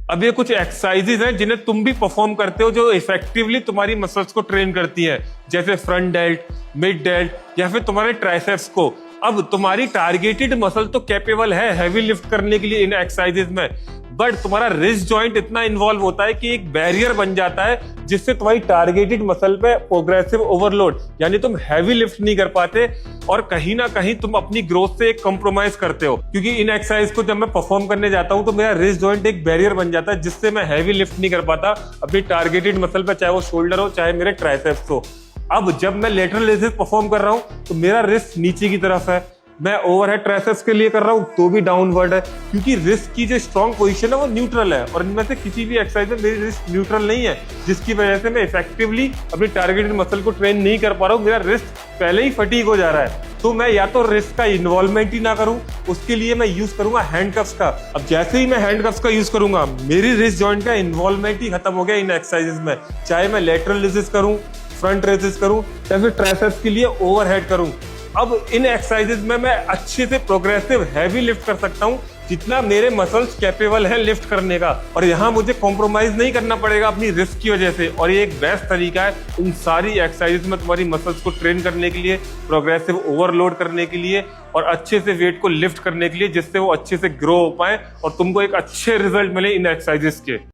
अब ये कुछ एक्सरसाइजेज हैं जिन्हें तुम भी परफॉर्म करते हो, जो इफेक्टिवली तुम्हारी मसल्स को ट्रेन करती हैं, जैसे फ्रंट डेल्ट, मिड डेल्ट या फिर तुम्हारे ट्राइसेप्स को। अब तुम्हारी टारगेटेड मसल तो कैपेबल है हैवी लिफ्ट करने के लिए इन एक्सरसाइजेज में, बट तुम्हारा रिस्ट जॉइंट इतना इन्वॉल्व होता है कि एक बैरियर बन जाता है जिससे तुम्हारी टारगेटेड मसल पे प्रोग्रेसिव ओवरलोड, यानी तुम हैवी लिफ्ट नहीं कर पाते और कहीं ना कहीं तुम अपनी ग्रोथ से एक कॉम्प्रोमाइज करते हो। क्योंकि इन एक्सरसाइज को जब मैं परफॉर्म करने जाता हूं तो मेरा रिस्ट जॉइंट एक बैरियर बन जाता है जिससे मैं हैवी लिफ्ट नहीं कर पाता अपनी टारगेटेड मसल पे, चाहे वो शोल्डर हो चाहे मेरे ट्राइसेप्स हो। अब जब मैं लेटरल रेजेस परफॉर्म कर रहा हूं तो मेरा रिस्ट नीचे की तरफ है, मैं ओवरहेड ट्राइसेप्स के लिए कर रहा हूं तो भी डाउनवर्ड है, क्योंकि रिस्ट की जो स्ट्रॉन्ग पोजीशन है वो न्यूट्रल है और इनमें से किसी भी एक्सरसाइज में मेरी रिस्ट न्यूट्रल नहीं है, जिसकी वजह से मैं इफेक्टिवली अपनी टारगेटेड मसल को ट्रेन नहीं कर पा रहा हूं। मेरा रिस्ट पहले ही फटीग हो जा रहा है, तो मैं या तो रिस्ट का इन्वॉल्वमेंट ही ना करूं, उसके लिए मैं यूज करूंगा हैंडकफ्स का। अब जैसे ही मैं हैंडकफ्स का यूज करूंगा मेरी रिस्ट जॉइंट का इन्वॉल्वमेंट ही खत्म हो गया इन एक्सरसाइजेस में, चाहे मैं लेटरल रेजेस करूं, फ्रंट रेजेस करूं या फिर ट्राइसेप्स के लिए ओवरहेड करूं। अब इन एक्सरसाइजेज में मैं अच्छे से प्रोग्रेसिव हैवी लिफ्ट कर सकता हूं जितना मेरे मसल्स कैपेबल है लिफ्ट करने का, और यहाँ मुझे कॉम्प्रोमाइज नहीं करना पड़ेगा अपनी रिस्क की वजह से। और ये एक बेस्ट तरीका है इन सारी एक्सरसाइजेज में तुम्हारी मसल्स को ट्रेन करने के लिए, प्रोग्रेसिव ओवरलोड करने के लिए और अच्छे से वेट को लिफ्ट करने के लिए, जिससे वो अच्छे से ग्रो हो पाए और तुमको एक अच्छे रिजल्ट मिले इन एक्सरसाइजेस के।